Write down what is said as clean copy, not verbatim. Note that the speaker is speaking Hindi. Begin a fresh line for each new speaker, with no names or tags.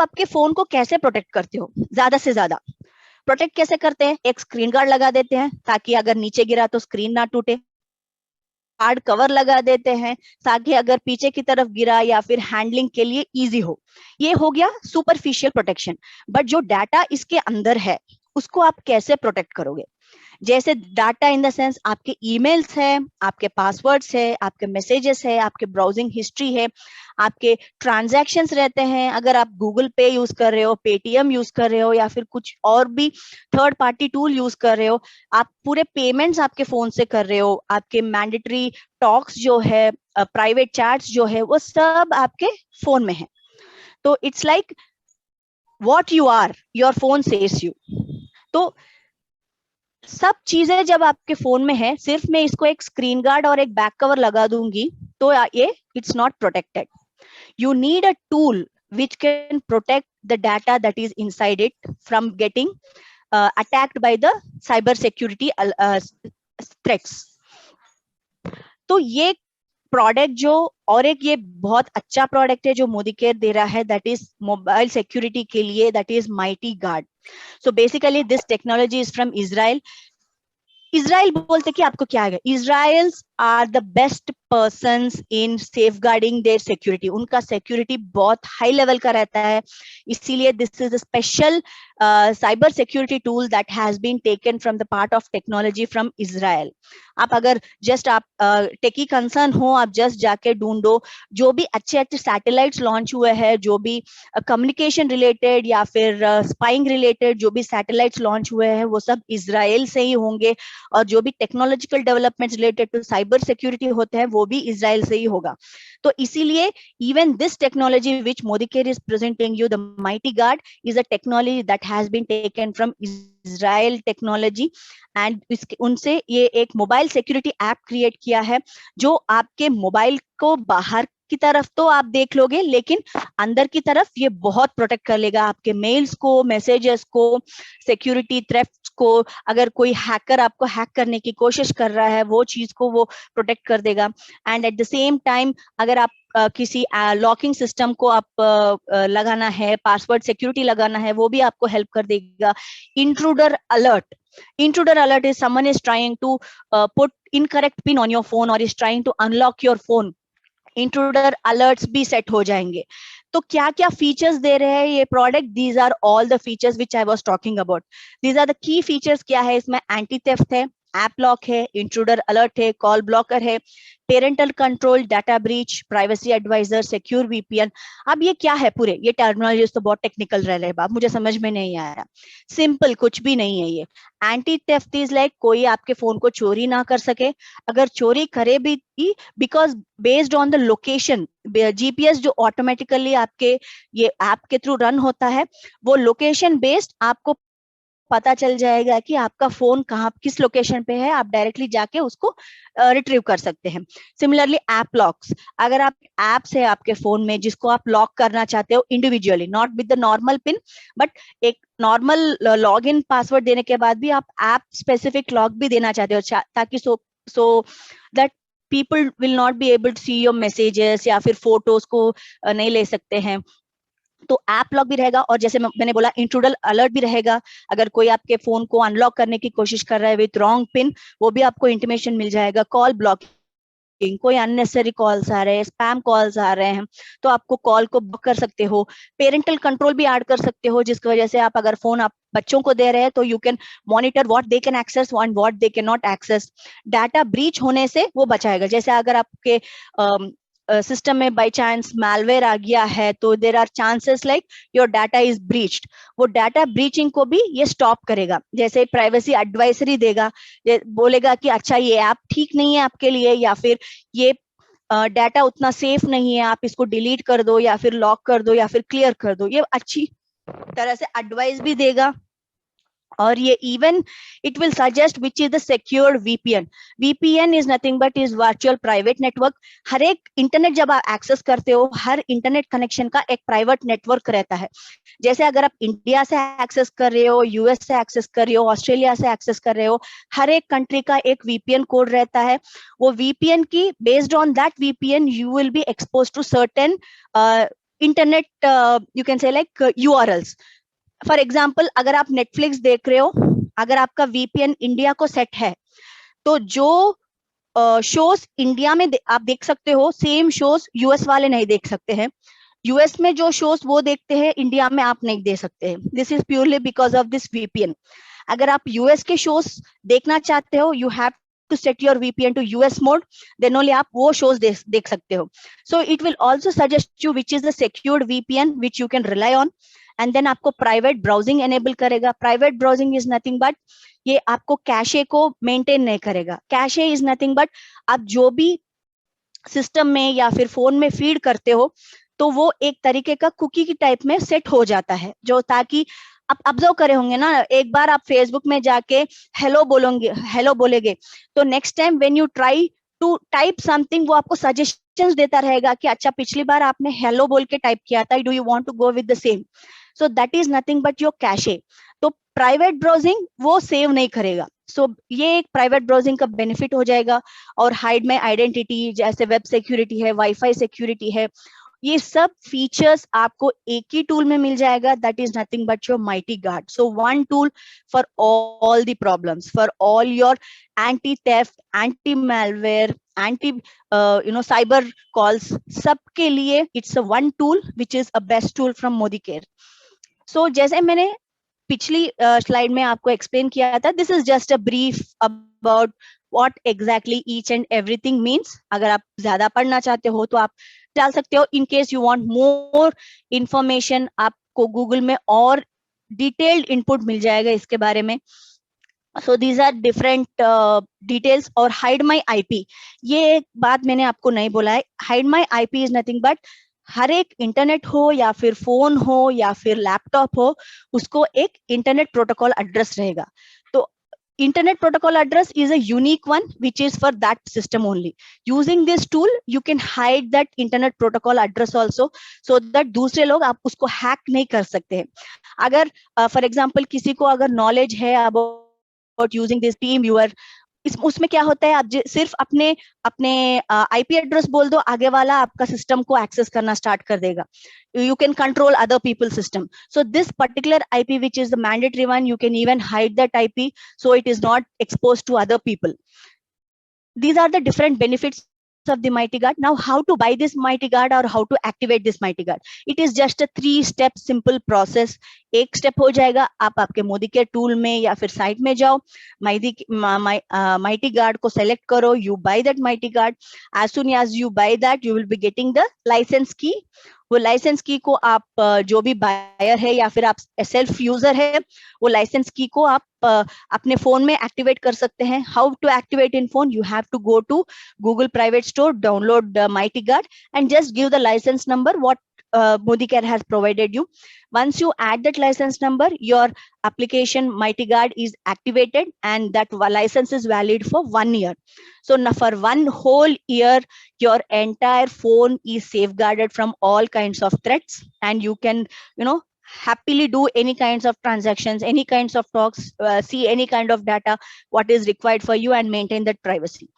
आपके फोन को कैसे प्रोटेक्ट करते हो? ज्यादा से ज्यादा प्रोटेक्ट कैसे करते हैं? एक स्क्रीन गार्ड लगा देते हैं ताकि अगर नीचे गिरा तो स्क्रीन ना टूटे, हार्ड कवर लगा देते हैं ताकि अगर पीछे की तरफ गिरा या फिर हैंडलिंग के लिए इजी हो। ये हो गया सुपरफिशियल प्रोटेक्शन। बट जो डाटा इसके अंदर है उसको आप कैसे प्रोटेक्ट करोगे? जैसे डाटा इन द सेंस आपके ईमेल्स है, आपके पासवर्ड्स है, आपके मैसेजेस है, आपके ब्राउजिंग हिस्ट्री है, आपके ट्रांजैक्शंस रहते हैं। अगर आप गूगल पे यूज कर रहे हो, पेटीएम यूज कर रहे हो या फिर कुछ और भी थर्ड पार्टी टूल यूज कर रहे हो, आप पूरे पेमेंट्स आपके फोन से कर रहे हो, आपके मैंडेटरी टॉक्स जो है, प्राइवेट चैट्स जो है, वो सब आपके फोन में है। तो it's like what you are, your phone says you. तो सब चीजें जब आपके फोन में है, सिर्फ मैं इसको एक स्क्रीन गार्ड और एक बैक कवर लगा दूंगी तो ये it's not protected. You need a tool which can protect the data that is inside it from getting attacked by the cyber security threats. तो ये प्रोडक्ट जो, और एक ये बहुत अच्छा प्रोडक्ट है जो मोदी केयर दे रहा है, दैट इज मोबाइल सिक्योरिटी के लिए, that is mighty guard. So basically this technology is from Israel. Israel बोलते कि आपको क्या है, Israelis are the best persons in safeguarding their security. उनका सिक्योरिटी बहुत हाई लेवल का रहता है, इसीलिए this is a special cyber security tool that has been taken from the part of technology from Israel. आप अगर जस्ट आप टेकी कंसर्न हो, आप जस्ट जाके ढूंढो जो भी अच्छे अच्छे सैटेलाइट्स लॉन्च हुए हैं, जो भी कम्युनिकेशन रिलेटेड या फिर स्पाइंग रिलेटेड जो भी सैटेलाइट्स लॉन्च हुए हैं वो सब इजराइल से ही होंगे, और जो भी technological developments related to cyber security होते हैं वो भी इजराइल से ही होगा। तो इसीलिए even this technology which Modicare is presenting you, the mighty guard, is a technology that has been taken from Israel technology. And उनसे ये एक मोबाइल सिक्योरिटी ऐप क्रिएट किया है जो आपके मोबाइल को बाहर की तरफ तो आप देख लोगे, लेकिन अंदर की तरफ ये बहुत प्रोटेक्ट कर लेगा आपके मेल्स को, मैसेजेस को, सिक्योरिटी थ्रेट्स को। अगर कोई हैकर आपको हैक करने की कोशिश कर रहा है वो चीज को वो प्रोटेक्ट कर देगा। And at the same time अगर आप किसी लॉकिंग सिस्टम को आप लगाना है, पासवर्ड सिक्योरिटी लगाना है, वो भी आपको हेल्प कर देगा। Intruder alert is someone is trying to put incorrect pin on your phone or is trying to unlock your phone. Intruder alerts भी सेट हो जाएंगे। तो क्या क्या फीचर्स दे रहे हैं ये product? These are all the features which I was talking about. These are the key features. क्या है इसमें? एंटी थेफ्ट है, ऐप लॉक है, इंट्रूडर अलर्ट है, कॉल ब्लॉकर है, parental control, data breach, privacy advisor, secure VPN. अब ये क्या है? पूरे ये टर्मिनोलॉजीज तो बहुत टेक्निकल रह रहे बाप, मुझे समझ में नहीं आ रहा। सिंपल कुछ भी नहीं है ये। एंटी थेफ्ट इज लाइक कोई आपके फोन को चोरी ना कर सके, अगर चोरी करे भी, because based on the location, GPS जो ऑटोमेटिकली आपके ये ऐप के थ्रू रन होता है, वो लोकेशन बेस्ड आपको पता चल जाएगा कि आपका फोन कहाँ किस लोकेशन पे है, आप डायरेक्टली जाके उसको रिट्रीव कर सकते हैं। सिमिलरली ऐप लॉक्स, अगर आप एप्स है आपके फोन में जिसको आप लॉक करना चाहते हो individually, not with the normal pin, but एक नॉर्मल लॉग इन पासवर्ड देने के बाद भी आप ऐप स्पेसिफिक लॉक भी देना चाहते हो, ताकि so that people will not be able to see your messages या फिर फोटोज को नहीं ले सकते हैं, तो ऐप लॉक भी रहेगा। और जैसे मैंने बोला इंट्रूडर अलर्ट भी रहेगा, अगर कोई आपके फोन को अनलॉक करने की कोशिश कर रहा है विथ रॉन्ग पिन, वो भी आपको इंटीमेशन मिल जाएगा। कॉल ब्लॉकिंग, कोई अननेसेसरी कॉल्स आ रहे हैं, स्पैम कॉल्स आ रहे हैं, तो आपको कॉल को ब्लॉक कर सकते हो। पेरेंटल कंट्रोल भी ऐड कर सकते हो, जिसकी वजह से आप अगर फोन आप बच्चों को दे रहे हैं तो you can monitor what they can access and what they can not access. Data breach होने से वो बचाएगा। जैसे अगर आपके सिस्टम में बाय चांस मैलवेयर आ गया है तो there are chances like your data is breached, वो डाटा ब्रीचिंग को भी ये स्टॉप करेगा। जैसे प्राइवेसी एडवाइजरी देगा, बोलेगा कि अच्छा ये ऐप ठीक नहीं है आपके लिए, या फिर ये डाटा उतना सेफ नहीं है, आप इसको डिलीट कर दो या फिर लॉक कर दो या फिर क्लियर कर दो। ये अच्छी तरह से एडवाइस भी देगा। और ये even it will suggest which is the secured VPN. VPN is nothing but is virtual private network. हर एक इंटरनेट जब आप एक्सेस करते हो, हर इंटरनेट कनेक्शन का एक प्राइवेट नेटवर्क रहता है। जैसे अगर आप इंडिया से एक्सेस कर रहे हो, यूएस से एक्सेस कर रहे हो, ऑस्ट्रेलिया से एक्सेस कर रहे हो, हर एक कंट्री का एक वीपीएन कोड रहता है। वो वीपीएन की based on that VPN you will be expose to certain internet you can say like URLs. For example, अगर आप नेटफ्लिक्स देख रहे हो, अगर आपका VPN इंडिया को सेट है, तो जो शोज इंडिया में आप देख सकते हो, सेम शोज US वाले नहीं देख सकते हैं. US में जो शोज वो देखते हैं, इंडिया में आप नहीं दे सकते हैं. This is purely because of this VPN. अगर आप US के शोज देखना चाहते हो, you have to set your VPN to US mode, then only आप वो shows देख सकते हो. So it will also suggest you which is the secured VPN which you can rely on, and then आपको private browsing enable करेगा. Private browsing is nothing but ये आपको कैशे को मेंटेन नहीं करेगा. कैशे इज नथिंग बट आप जो भी सिस्टम में या फिर फोन में फीड करते हो, तो वो एक तरीके का कुकी की टाइप में सेट हो जाता है, जो ताकि आप ऑब्जर्व करे होंगे ना, एक बार आप फेसबुक में जाके हेलो बोलेंगे, तो next time when you try to type something, वो आपको सजेशंस देता रहेगा कि अच्छा पिछली बार आपने हेलो बोल के टाइप किया था, do you want to go with the same. So that is nothing but your cache. तो प्राइवेट ब्राउजिंग वो सेव नहीं करेगा. सो ये एक प्राइवेट ब्राउजिंग का बेनिफिट हो जाएगा. और हाइड माई आइडेंटिटी, जैसे वेब सिक्योरिटी है, वाईफाई सिक्योरिटी है, ये सब फीचर्स आपको एक ही टूल में मिल जाएगा. That is nothing but your mighty guard. So one tool for all the problems, for all your anti theft, anti malware, anti cyber calls, सबके लिए it's a one tool which is a best tool from Modi care. So जैसे मैंने पिछली स्लाइड में आपको एक्सप्लेन किया था, this is just a brief about what exactly each and everything means. अगर आप ज्यादा पढ़ना चाहते हो तो आप डाल सकते हो. In case you want more information, आपको गूगल में और डिटेल्ड इनपुट मिल जाएगा इसके बारे में. So these are different details. और हाइड माई IP, ये एक बात मैंने आपको नहीं बोला है. Hide my IP is nothing but हर एक इंटरनेट हो या फिर फोन हो या फिर लैपटॉप हो, उसको एक इंटरनेट प्रोटोकॉल एड्रेस रहेगा. तो internet protocol address is a unique one which is for that system only. Using this tool you can hide that internet protocol address also, so that दूसरे लोग आप उसको हैक नहीं कर सकते हैं. अगर फॉर एग्जांपल किसी को अगर नॉलेज है about using this team viewer, उसमें क्या होता है, आप सिर्फ अपने अपने IP एड्रेस बोल दो, आगे वाला आपका सिस्टम को एक्सेस करना स्टार्ट कर देगा. You can control other people's system. So this particular IP, which is the mandatory one, you can even hide that IP so it is not exposed to other people. These are the different benefits of the Mighty Guard. Now, how to buy this Mighty Guard or how to activate this Mighty Guard? It is just a 3-step simple process. एक स्टेप हो जाएगा, आप आपके मोदी केयर टूल में या फिर साइट में जाओ, Mighty Guard को सेलेक्ट करो, you buy that Mighty Guard. As soon as you buy that, you will be getting the license key. वो लाइसेंस की को आप जो भी बायर है या फिर आप सेल्फ यूजर है, वो लाइसेंस की को आप अपने फोन में एक्टिवेट कर सकते हैं. How to activate in phone? You have to go to Google private store, download Mighty Guard and just give the license number what Modi Care has provided you. Once you add that license number, your application Mighty Guard is activated and that license is valid for 1 year. So now for 1 whole year, your entire phone is safeguarded from all kinds of threats, and you can, happily do any kinds of transactions, any kinds of talks, see any kind of data, what is required for you, and maintain that privacy.